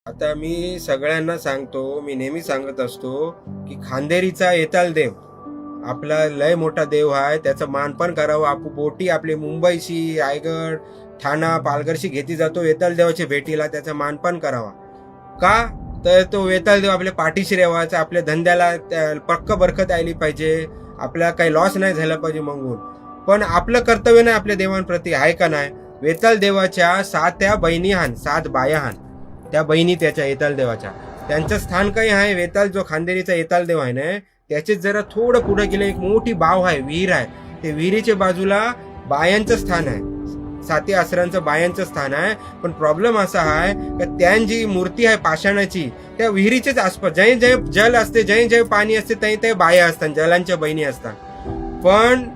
आता मी सगळ्यांना सांगतो, मी नेहमी सांगत असतो की खांदेरीचा येताल देव आपला लय मोठा देव आहे, त्याचं मानपण करावं. आपण बोटी आपले मुंबईशी, रायगड, ठाणा, पालघरशी घेती जातो येताल देवाच्या भेटीला, त्याचं मानपण करावा. का तर तो वेताळ देव आपल्या पाठीशी रेवायचा, आपल्या धंद्याला पक्क बरकत आली पाहिजे, आपल्याला काही लॉस नाही झाला पाहिजे मंगून. पण आपलं कर्तव्य नाही आपल्या देवांप्रती आहे का नाही. वेताळ देवाच्या 7 बहिणी हान, 7 बाया हान, त्या बहिणी त्याच्या येताल देवाच्या, त्यांचं स्थान काही आहे. वेताळ जो खांदेरीचा येताल देव आहे ना, त्याचेच जरा थोडं पुढे गेले एक मोठी बाव आहे, विहीर आहे. ते विहिरीच्या बाजूला बायांचं स्थान आहे, 7 आसरांचं बायांचं स्थान आहे. पण प्रॉब्लेम असा आहे की त्यांची मूर्ती आहे पाषाणाची, त्या विहिरीच्याच आसपास जय जय जल असते, जय जय पाणी असते, ते बाया असतात, जलांच्या बहिणी असतात. पण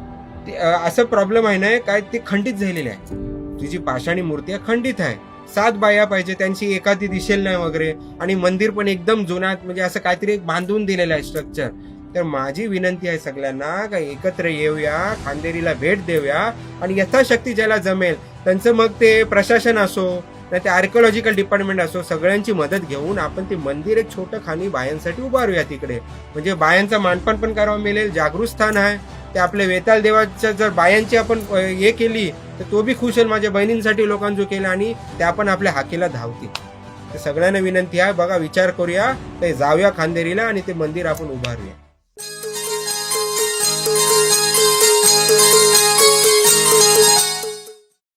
असं प्रॉब्लेम आहे ना, काय ते खंडित झालेले आहे. तुझी पाषाणी मूर्ती आहे, खंडित आहे. 7 बाया पाहिजे, त्यांची एखादी दिसेल नाही वगैरे. आणि मंदिर पण एकदम जुनाट, म्हणजे असं काहीतरी एक बांधून दिलेलं आहे स्ट्रक्चर. तर माझी विनंती आहे सगळ्यांना का एकत्र येऊया, खांदेरीला भेट देऊया, आणि यथाशक्ती ज्याला जमेल त्यांचं, मग ते प्रशासन असो नाही ते आर्किओलॉजिकल डिपार्टमेंट असो, सगळ्यांची मदत घेऊन आपण ते मंदिर एक छोटं खाली बायांसाठी उभारूया तिकडे. म्हणजे बायांचा मानपण पण करावं मिळेल, जागृत स्थान आहे ते. आपल्या वेताळ देवाच्या जर बायांची आपण हे केली तर तो बी खुश होईल, माझ्या बहिणींसाठी लोकांनी जो केला, आणि त्या पण आपल्या हाकेला धावतील. तर सगळ्यांना विनंती आहे, बघा विचार करूया, ते जाऊया खांदेरीला आणि ते मंदिर आपण उभारूया.